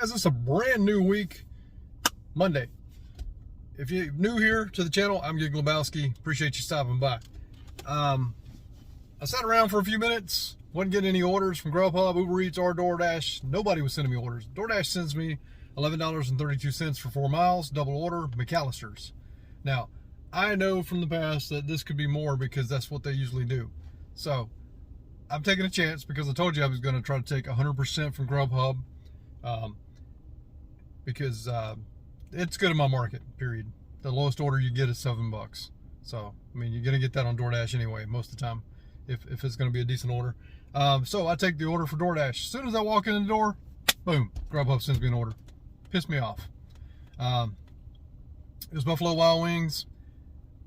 Guys, it's a brand new week, Monday. If you're new here to the channel, I'm Lebowski. Appreciate you stopping by. I sat around for a few minutes, wasn't getting any orders from GrubHub, Uber Eats, or DoorDash. Nobody was sending me orders. DoorDash sends me $11.32 for 4 miles, double order, McAllister's. Now, I know from the past that this could be more because that's what they usually do. So, I'm taking a chance because I told you I was going to try to take 100% from GrubHub. Because it's good in my market, period. The lowest order you get is $7. So, I mean, you're going to get that on DoorDash anyway, most of the time, if it's going to be a decent order. So I take the order for DoorDash. As soon as I walk in the door, boom, GrubHub sends me an order. Pissed me off. It was Buffalo Wild Wings.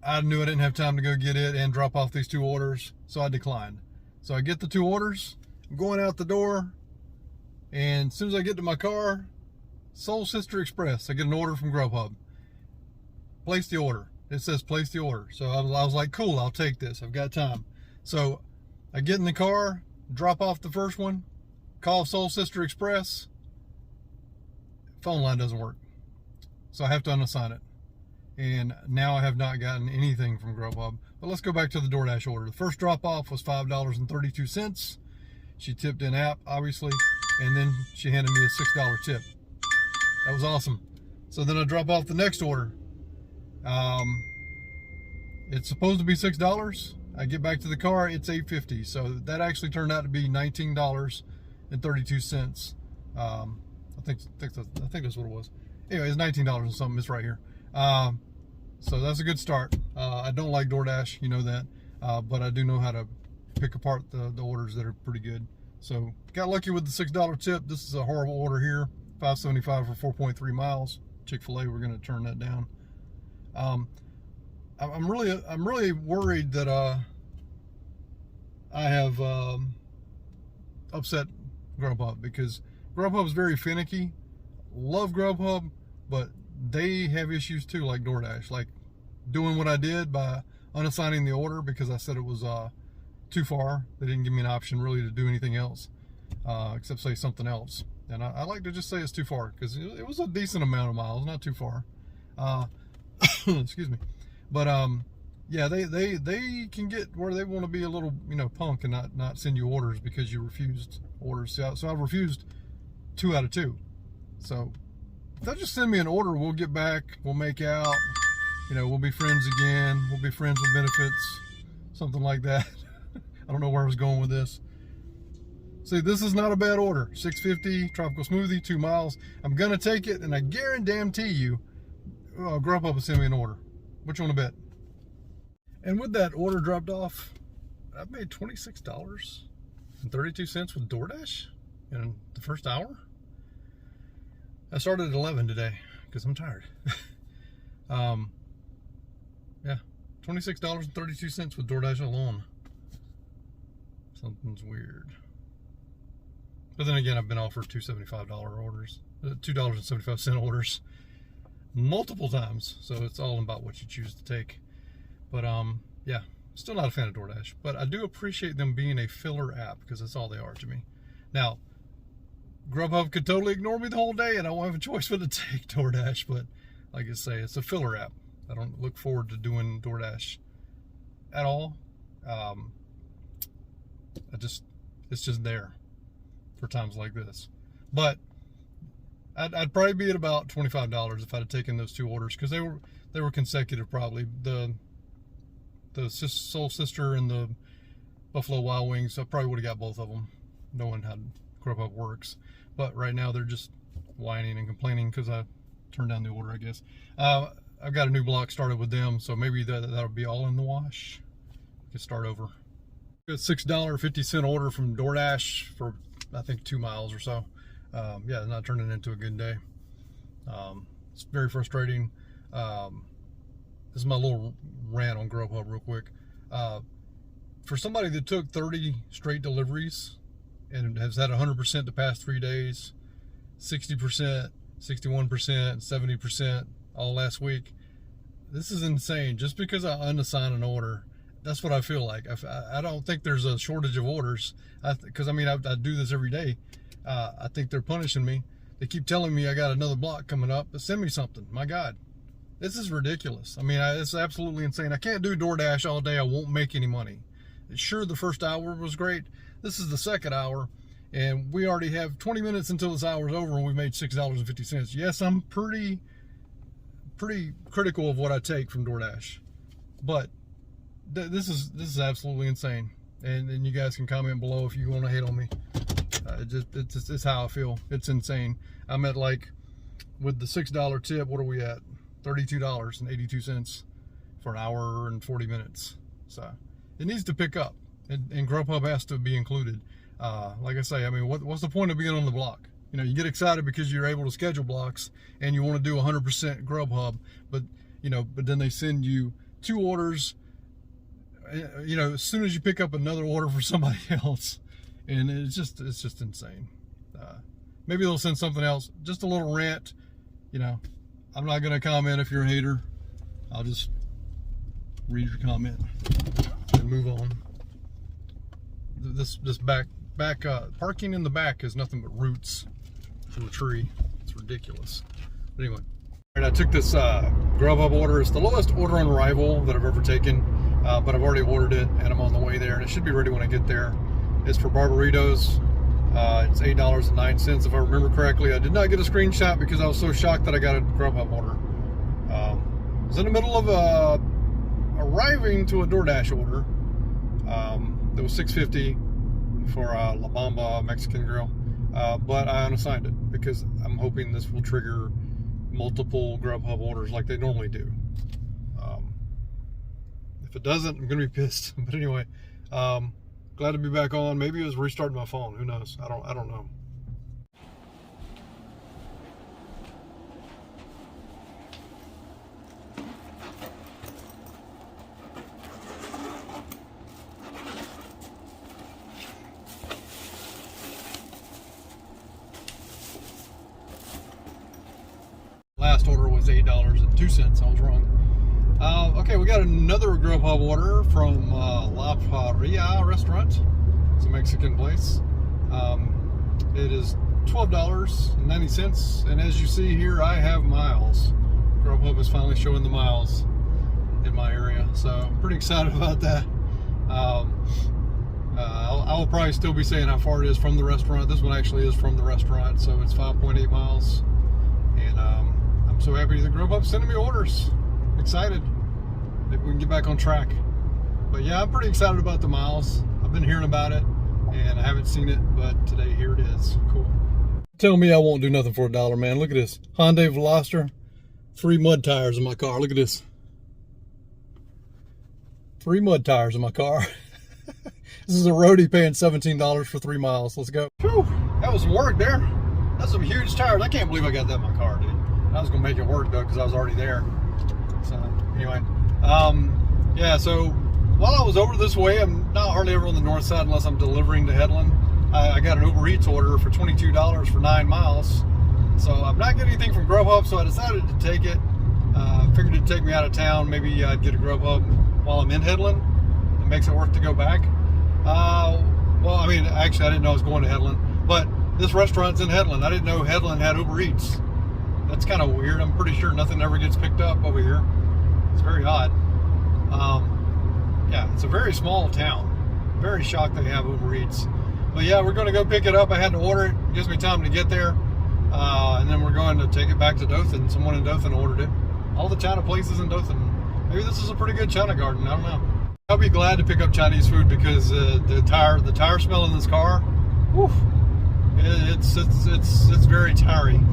I knew I didn't have time to go get it and drop off these 2 orders, so I declined. So I get the 2 orders, I'm going out the door, and as soon as I get to my car, Soul Sister Express, I get an order from GrubHub. Place the order. It says place the order. So I was like, cool, I'll take this. I've got time. So I get in the car, drop off the first one, call Soul Sister Express. Phone line doesn't work. So I have to unassign it. And now I have not gotten anything from GrubHub. But let's go back to the DoorDash order. The first drop off was $5.32. She tipped in app, obviously, and then she handed me a $6 tip. That was awesome. So then I drop off the next order. It's supposed to be $6. I get back to the car, it's $8.50. So that actually turned out to be $19.32. I think that's what it was. Anyway, it's $19 and something. It's right here. So that's a good start. I don't like DoorDash, you know that, but I do know how to pick apart the orders that are pretty good. So got lucky with the $6 tip. This is a horrible order here. $5.75 for 4.3 miles. Chick-fil-A, we're going to turn that down. I'm really worried that I have upset GrubHub, because GrubHub is very finicky. Love GrubHub, but they have issues too, like DoorDash, like doing what I did by unassigning the order because I said it was too far. They didn't give me an option really to do anything else except say something else. And I like to just say it's too far because it was a decent amount of miles, not too far. Excuse me. But yeah, they can get where they want to be a little, punk and not send you orders because you refused orders. So I've refused 2 out of 2. So if they'll just send me an order, we'll get back, we'll make out, we'll be friends again, we'll be friends with benefits, something like that. I don't know where I was going with this. See, this is not a bad order. $6.50, tropical smoothie, 2 miles. I'm going to take it, and I guarantee you, GrubHub will send me an order. Which one to bet? And with that order dropped off, I've made $26.32 with DoorDash in the first hour. I started at 11 today because I'm tired. Yeah, $26.32 with DoorDash alone. Something's weird. But then again, I've been offered $2.75 orders, $2.75 orders multiple times. So it's all about what you choose to take. But yeah, still not a fan of DoorDash. But I do appreciate them being a filler app because that's all they are to me. Now, GrubHub could totally ignore me the whole day and I won't have a choice but to take DoorDash. But like I say, it's a filler app. I don't look forward to doing DoorDash at all. It's just there for times like this. But I'd probably be at about $25 if I'd have taken those 2 orders because they were consecutive probably. The Soul Sister and the Buffalo Wild Wings, I probably would have got both of them, knowing how GrubHub works. But right now they're just whining and complaining because I turned down the order, I guess. I've got a new block started with them, so maybe that'll be all in the wash. Get start over. A $6.50 order from DoorDash for I think 2 miles or so. Yeah, not turning into a good day. It's very frustrating. This is my little rant on GrubHub real quick. For somebody that took 30 straight deliveries and has had 100% the past 3 days, 60%, 61%, 70% all last week, this is insane. Just because I unassign an order, that's what I feel like. I don't think there's a shortage of orders, because I mean I do this every day. I think they're punishing me. They keep telling me I got another block coming up, but send me something. My God, this is ridiculous. I mean, it's absolutely insane. I can't do DoorDash all day. I won't make any money. Sure, the first hour was great. This is the second hour, and we already have 20 minutes until this hour's over, and we've made $6.50. Yes, I'm pretty critical of what I take from DoorDash, but this is absolutely insane. And you guys can comment below if you want to hate on me. It's how I feel. It's insane. I'm at, like, with the $6 tip, what are we at? $32.82 for an hour and 40 minutes. So it needs to pick up, and GrubHub has to be included. Like I say, I mean, what's the point of being on the block? You know, you get excited because you're able to schedule blocks and you want to do 100% GrubHub, but then they send you 2 orders, as soon as you pick up another order for somebody else, and it's just insane. Maybe they'll send something else. Just a little rant. I'm not going to comment if you're a hater. I'll just read your comment and move on. This back parking in the back is nothing but roots from a tree. It's ridiculous. But anyway, and I took this GrubHub order. It's the lowest order on arrival that I've ever taken, but I've already ordered it and I'm on the way there, and it should be ready when I get there. It's for Barbaritos. It's $8.09 if I remember correctly. I did not get a screenshot because I was so shocked that I got a GrubHub order. I was in the middle of arriving to a DoorDash order. It was $6.50 for La Bamba Mexican grill, but I unassigned it because I'm hoping this will trigger multiple GrubHub orders like they normally do. If it doesn't, I'm gonna be pissed. But anyway, glad to be back on. Maybe it was restarting my phone. Who knows? I don't know. Last order was $8.02. I was wrong. Okay, we got another GrubHub order from La Parrilla restaurant. It's a Mexican place. It is $12.90, and as you see here, I have miles. GrubHub is finally showing the miles in my area, so I'm pretty excited about that. I will probably still be saying how far it is from the restaurant. This one actually is from the restaurant, so it's 5.8 miles. And I'm so happy that GrubHub's sending me orders. Excited. Maybe we can get back on track. But yeah, I'm pretty excited about the miles. I've been hearing about it and I haven't seen it, but today here it is. Cool. Tell me I won't do nothing for $1, man. Look at this. Hyundai Veloster. 3 mud tires in my car. Look at this. 3 mud tires in my car. This is a roadie paying $17 for 3 miles. Let's go. Whew, that was some work there. That's some huge tires. I can't believe I got that in my car, dude. I was gonna make it work though because I was already there. So anyway, yeah, so while I was over this way, I'm not hardly ever on the north side unless I'm delivering to Headland. I got an Uber Eats order for $22 for 9 miles. So I'm not getting anything from GrubHub, so I decided to take it. Figured it'd take me out of town. Maybe I'd get a GrubHub while I'm in Headland. It makes it worth to go back. Well, I mean, actually, I didn't know I was going to Headland, but this restaurant's in Headland. I didn't know Headland had Uber Eats. That's kind of weird. I'm pretty sure nothing ever gets picked up over here. It's very odd. Yeah, it's a very small town. Very shocked they have Uber Eats. But yeah, we're going to go pick it up. I had to order it. It gives me time to get there. And then we're going to take it back to Dothan. Someone in Dothan ordered it. All the China places in Dothan. Maybe this is a pretty good China garden. I don't know. I'll be glad to pick up Chinese food because the tire smell in this car, whew, it's very tiring.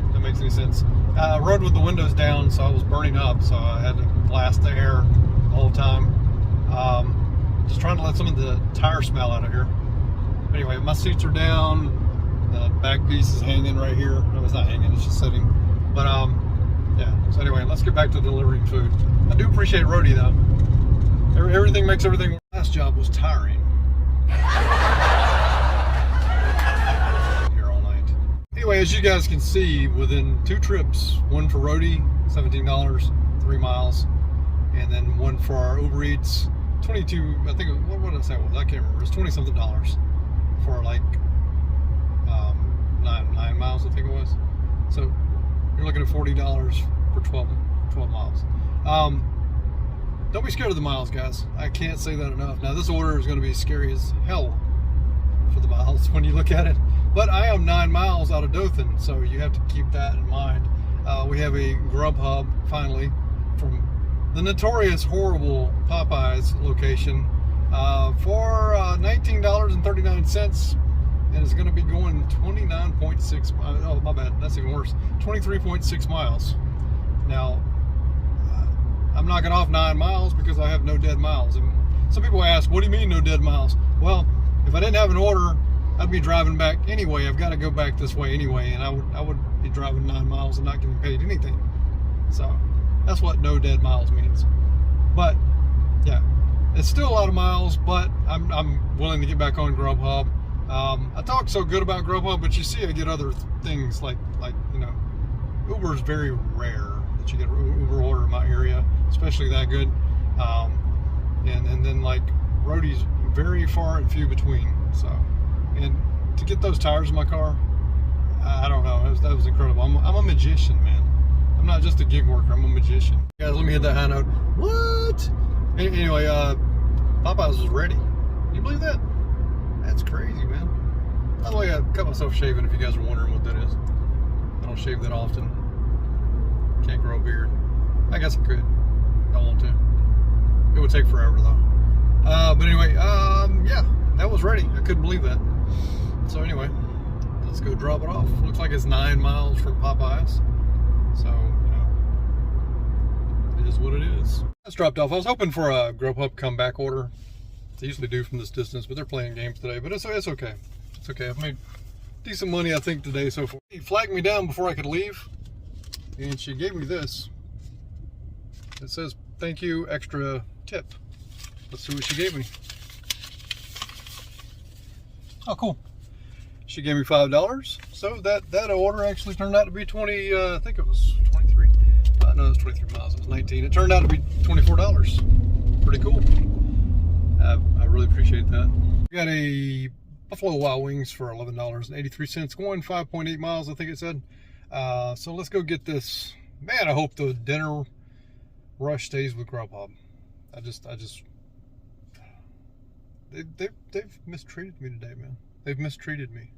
If that makes any sense. I rode with the windows down, so I was burning up, so I had to blast the air the whole time. Just trying to let some of the tire smell out of here. Anyway, my seats are down. The back piece is hanging right here. No, it's not hanging, it's just sitting. But yeah, so anyway, let's get back to delivering food. I do appreciate Roadie though. Everything makes everything. Last job was tiring. Here all night. Anyway, as you guys can see, within 2 trips, one for Roadie, $17, 3 miles, and then one for our Uber Eats, 22. I think what did I say it was? I can't remember. It was $20-something for like 9 miles, I think it was. So you're looking at $40 for 12 miles. Don't be scared of the miles, guys. I can't say that enough. Now, this order is going to be scary as hell for the miles when you look at it. But I am 9 miles out of Dothan, so you have to keep that in mind. We have a GrubHub, finally, from the notorious, horrible Popeyes location for $19.39. And it's going to be going 29.6, oh, my bad, that's even worse, 23.6 miles. Now, I'm knocking off 9 miles because I have no dead miles. And some people ask, what do you mean no dead miles? Well, if I didn't have an order, I'd be driving back anyway. I've got to go back this way anyway, and I would be driving 9 miles and not getting paid anything. So that's what no dead miles means. But yeah, it's still a lot of miles, but I'm willing to get back on GrubHub. I talk so good about GrubHub, but you see I get other things like you know, Uber is very rare that you get an Uber order in my area, especially that good. And then like Roadie's very far and few between. So, and to get those tires in my car, I don't know, that was incredible. I'm a magician, man. I'm not just a gig worker, I'm a magician. Guys, let me hit that high note. What? Anyway, Popeyes was ready. Can you believe that? That's crazy, man. By the way, I cut myself shaving, if you guys are wondering what that is. I don't shave that often. Can't grow a beard. I guess I could. Don't want to. It would take forever, though. But anyway, yeah, that was ready. I couldn't believe that. So anyway, let's go drop it off. Looks like it's 9 miles from Popeyes. So, you know, it is what it is. That's dropped off. I was hoping for a GrubHub comeback order. They usually do from this distance, but they're playing games today. But it's okay. It's okay. I've made decent money, I think, today so far. She flagged me down before I could leave, and she gave me this. It says, thank you, extra tip. Let's see what she gave me. Oh, cool. She gave me $5. So that order actually turned out to be 20, I think it was 23. No, it was 23 miles. It was 19. It turned out to be $24. Pretty cool. I really appreciate that. We got a Buffalo Wild Wings for $11.83, going 5.8 miles, I think it said. So let's go get this. Man, I hope the dinner rush stays with GrubHub. They've mistreated me today, man. They've mistreated me.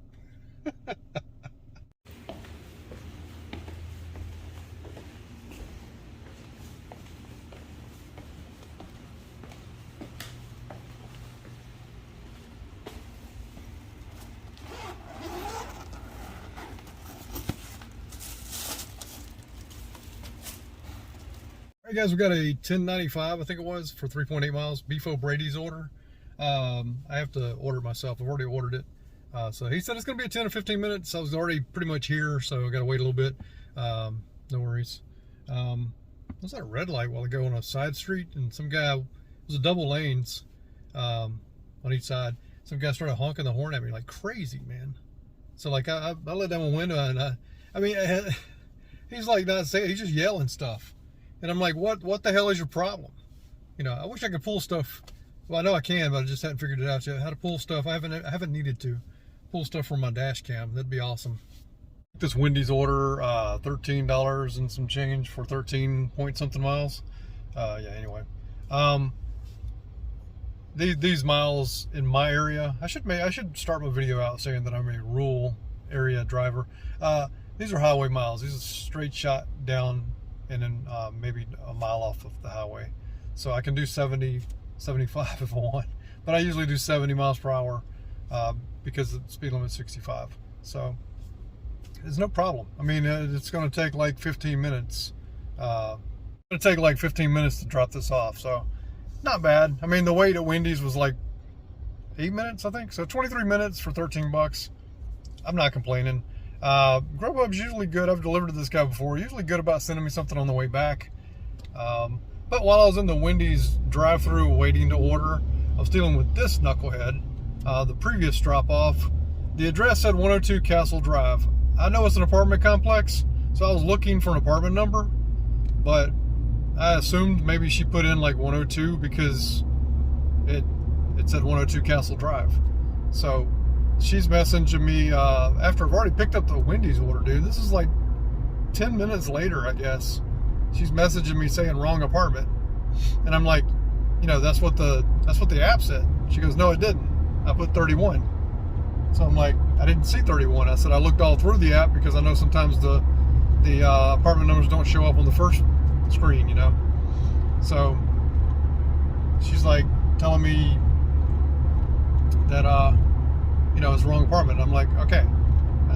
All right, guys, we got a 10.95, I think it was, for 3.8 miles. Beef O'Brady's order. I have to order it myself. I've already ordered it. So he said it's going to be a 10 or 15 minutes. I was already pretty much here, so I got to wait a little bit. No worries. I was at a red light while ago on a side street, and some guy, it was a double lanes on each side. Some guy started honking the horn at me like crazy, man. So like I let down my window, and I mean, he's like not saying, he's just yelling stuff. And I'm like, what the hell is your problem? You know, I wish I could pull stuff. Well, I know I can, but I just hadn't figured it out yet. How to pull stuff. I haven't needed to pull stuff from my dash cam. That'd be awesome. This Wendy's order, $13 and some change for 13 point something miles. Yeah, anyway. These miles in my area, I should start my video out saying that I'm a rural area driver. These are highway miles. These are straight shot down and then maybe a mile off of the highway. So I can do 70, 75 if I want, but I usually do 70 miles per hour because the speed limit is 65. So it's no problem. I mean, it's going to take like 15 minutes. It'll take like 15 minutes to drop this off. So not bad. I mean, the wait at Wendy's was like 8 minutes, I think. So 23 minutes for 13 bucks. I'm not complaining. GrubHub's usually good. I've delivered to this guy before. Usually good about sending me something on the way back. But while I was in the Wendy's drive-thru waiting to order, I was dealing with this knucklehead. The previous drop-off, the address said 102 Castle Drive. I know it's an apartment complex, so I was looking for an apartment number, but I assumed maybe she put in like 102 because it said 102 Castle Drive. So she's messaging me after I've already picked up the Wendy's order, dude. This is like 10 minutes later, I guess. She's messaging me saying wrong apartment, and I'm like, you know, that's what the app said. She goes, no, it didn't. I put 31. So I'm like, I didn't see 31. I said I looked all through the app because I know sometimes the apartment numbers don't show up on the first screen, you know. So she's like telling me that you know, it's the wrong apartment. I'm like, okay.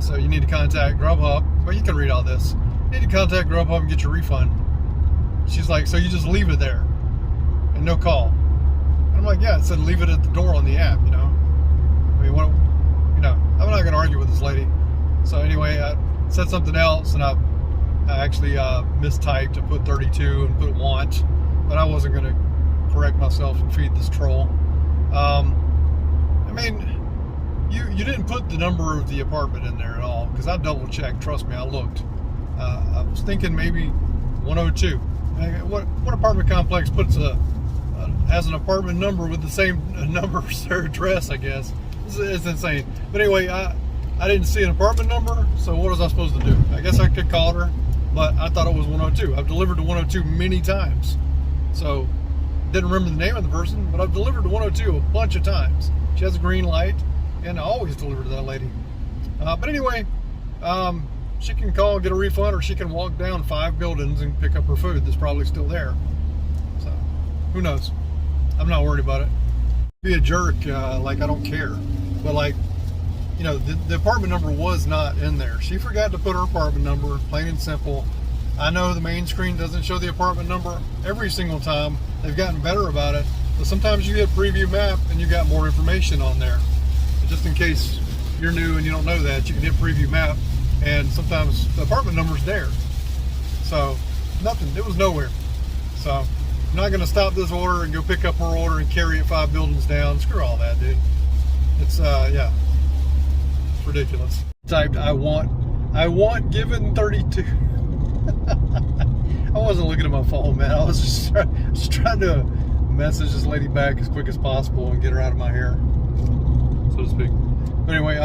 So you need to contact GrubHub. Well, you can read all this. You need to contact GrubHub and get your refund. She's like, so you just leave it there and no call? And I'm like, yeah, it said leave it at the door on the app, you know. I mean, what, you know, I'm not gonna argue with this lady. So anyway, I said something else, and I actually mistyped and put 32 and put want, but I wasn't gonna correct myself and feed this troll. I mean, you didn't put the number of the apartment in there at all, because I double checked. Trust me, I looked. I was thinking maybe 102. What apartment complex puts has an apartment number with the same number as their address? I guess it's insane. But anyway, I didn't see an apartment number, so what was I supposed to do? I guess I could call her, but I thought it was 102. I've delivered to 102 many times, so didn't remember the name of the person, but I've delivered to 102 a bunch of times. She has a green light, and I always deliver to that lady. But anyway, she can call, get a refund, or she can walk down 5 buildings and pick up her food that's probably still there. So, who knows? I'm not worried about it. Be a jerk, like I don't care. But like, you know, the apartment number was not in there. She forgot to put her apartment number, plain and simple. I know the main screen doesn't show the apartment number every single time. They've gotten better about it. But sometimes you get preview map and you got more information on there. And just in case you're new and you don't know that, you can hit preview map, and sometimes the apartment number's there. So nothing, it was nowhere. So I'm not gonna stop this order and go pick up her order and carry it 5 buildings down. Screw all that, dude. It's yeah, it's ridiculous. Typed I want given 32. I wasn't looking at my phone, man. I was just trying to message this lady back as quick as possible and get her out of my hair, so to speak. But anyway,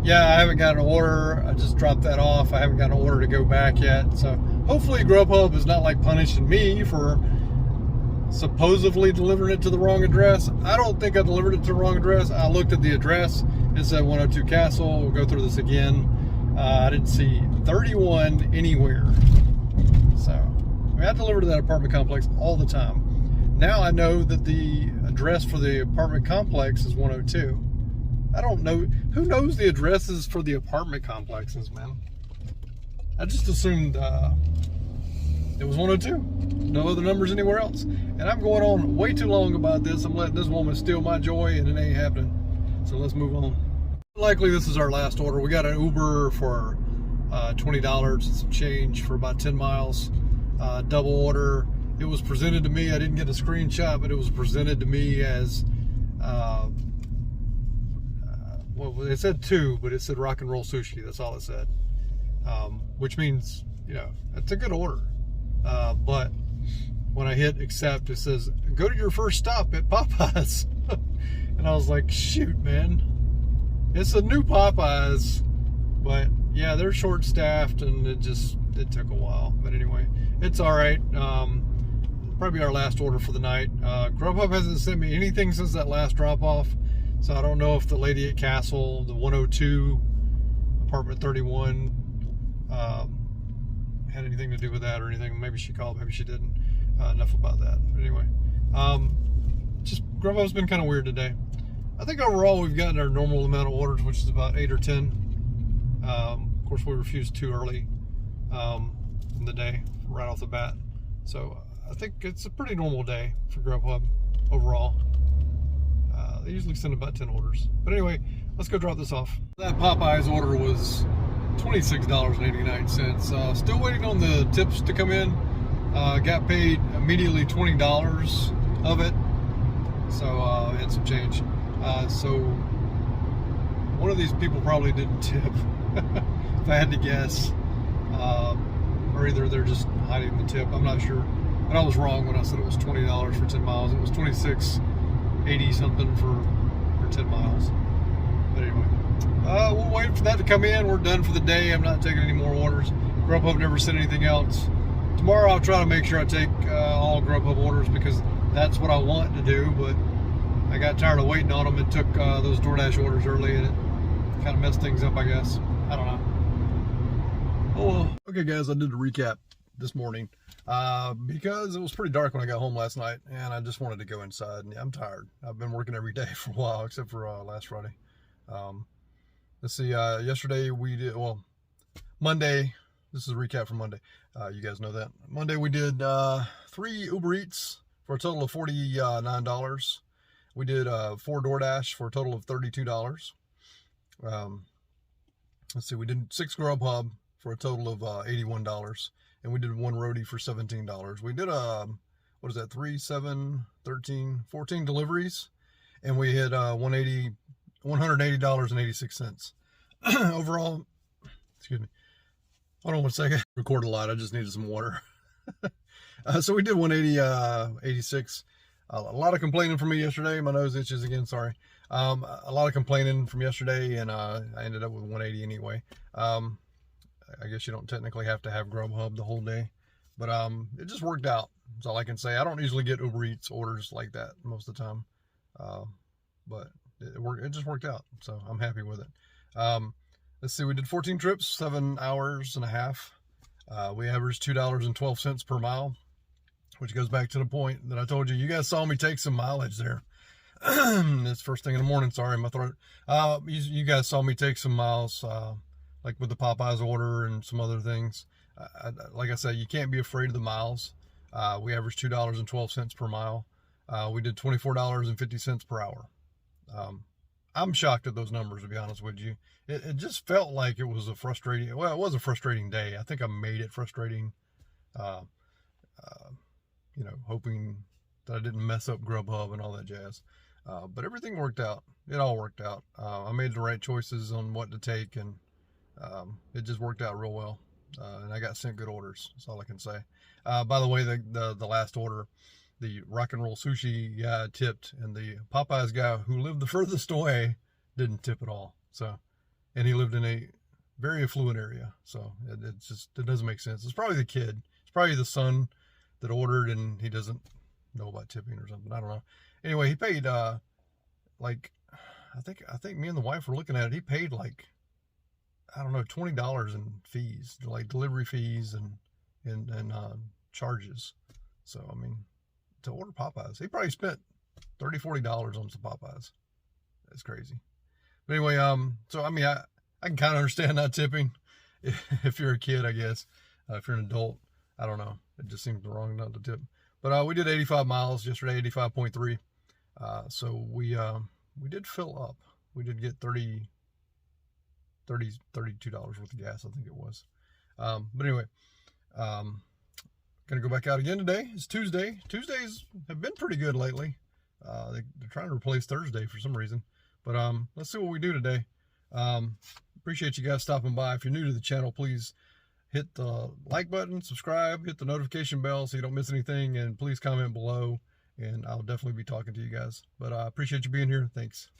yeah, I haven't got an order. I just dropped that off. I haven't got an order to go back yet. So hopefully GrubHub is not like punishing me for supposedly delivering it to the wrong address. I don't think I delivered it to the wrong address. I looked at the address. It said 102 Castle. We'll go through this again. I didn't see 31 anywhere. So I mean, I deliver to that apartment complex all the time. Now I know that the address for the apartment complex is 102. I don't know. Who knows the addresses for the apartment complexes, man? I just assumed it was 102. No other numbers anywhere else. And I'm going on way too long about this. I'm letting this woman steal my joy, and it ain't happening. So let's move on. Likely this is our last order. We got an Uber for $20 and some change for about 10 miles. Double order. It was presented to me. I didn't get a screenshot, but it was presented to me as well, it said 2, but it said rock and roll sushi. That's all it said. Which means, you know, it's a good order. But when I hit accept, it says, go to your first stop at Popeyes. And I was like, shoot, man. It's a new Popeyes. But yeah, they're short staffed, and it took a while. But anyway, it's all right. Probably our last order for the night. GrubHub hasn't sent me anything since that last drop off. So I don't know if the lady at Castle, the 102, apartment 31, had anything to do with that or anything. Maybe she called, maybe she didn't. Enough about that. But anyway, just GrubHub's been kind of weird today. I think overall we've gotten our normal amount of orders, which is about 8 or 10. Of course, we refused too early in the day, right off the bat. So I think it's a pretty normal day for GrubHub overall. They usually send about 10 orders. But anyway, let's go drop this off. That Popeyes order was $26.89. Still waiting on the tips to come in. Got paid immediately $20 of it. So, and some change. So, one of these people probably didn't tip, if I had to guess. Or either they're just hiding the tip. I'm not sure. But I was wrong when I said it was $20 for 10 miles. It was $26.80 something for 10 miles. But anyway. waiting for that to come in. We're done for the day. I'm not taking any more orders. GrubHub never sent anything else. Tomorrow I'll try to make sure I take all GrubHub orders because that's what I want to do, but I got tired of waiting on them and took those DoorDash orders early, and it kind of messed things up, I guess. I don't know. Oh well. Okay guys, I did a recap this morning because it was pretty dark when I got home last night, and I just wanted to go inside. And I'm tired. I've been working every day for a while, except for last Friday. Let's see. Yesterday we did, well, Monday. This is a recap from Monday. You guys know that. Monday we did 3 Uber Eats for a total of $49. We did 4 DoorDash for a total of $32. Let's see. We did 6 GrubHub for a total of $81. And we did 1 Roadie for $17. We did, what is that, 3, 7, 13, 14 deliveries. And we hit $180.86. Overall, excuse me. Hold on 1 second. Record a lot. I just needed some water. So we did 180.86. A lot of complaining from me yesterday. My nose itches again. Sorry. A lot of complaining from yesterday, and I ended up with 180 anyway. I guess you don't technically have to have GrubHub the whole day, but it just worked out. That's all I can say. I don't usually get Uber Eats orders like that most of the time, but it just worked out. So I'm happy with it. Let's see, we did 14 trips, 7 hours and a half. We averaged $2.12 per mile, which goes back to the point that I told you. You guys saw me take some mileage there. It's first thing in the morning. Sorry, my throat. You guys saw me take some miles, like with the Popeyes order and some other things. Like I said, you can't be afraid of the miles. We averaged $2.12 per mile. We did $24.50 per hour. I'm shocked at those numbers, to be honest with you. It just felt like it was a frustrating, well, it was a frustrating day. I think I made it frustrating, hoping that I didn't mess up GrubHub and all that jazz. But everything worked out. It all worked out. I made the right choices on what to take, and it just worked out real well. And I got sent good orders. That's all I can say. By the way, the last order, the rock and roll sushi guy tipped, and the Popeyes guy who lived the furthest away didn't tip at all. So, and he lived in a very affluent area. So it doesn't make sense. It's probably the kid. It's probably the son that ordered and he doesn't know about tipping or something. I don't know. Anyway, he paid I think me and the wife were looking at it. He paid like, I don't know, $20 in fees, like delivery fees and charges. So I mean, to order Popeyes, he probably spent $30-$40 on some Popeyes. That's crazy. But anyway, so I mean, I can kind of understand not tipping if you're a kid, I guess. If you're an adult, I don't know. It just seems wrong not to tip. But we did 85 miles yesterday, 85.3. So we did fill up. We did get $32 worth of gas, I think it was. But anyway, gonna go back out again today. It's Tuesday. Tuesdays have been pretty good lately. They're trying to replace Thursday for some reason. But let's see what we do today. Appreciate you guys stopping by. If you're new to the channel, please hit the like button, subscribe, hit the notification bell so you don't miss anything, and please comment below, and I'll definitely be talking to you guys. But I appreciate you being here. Thanks.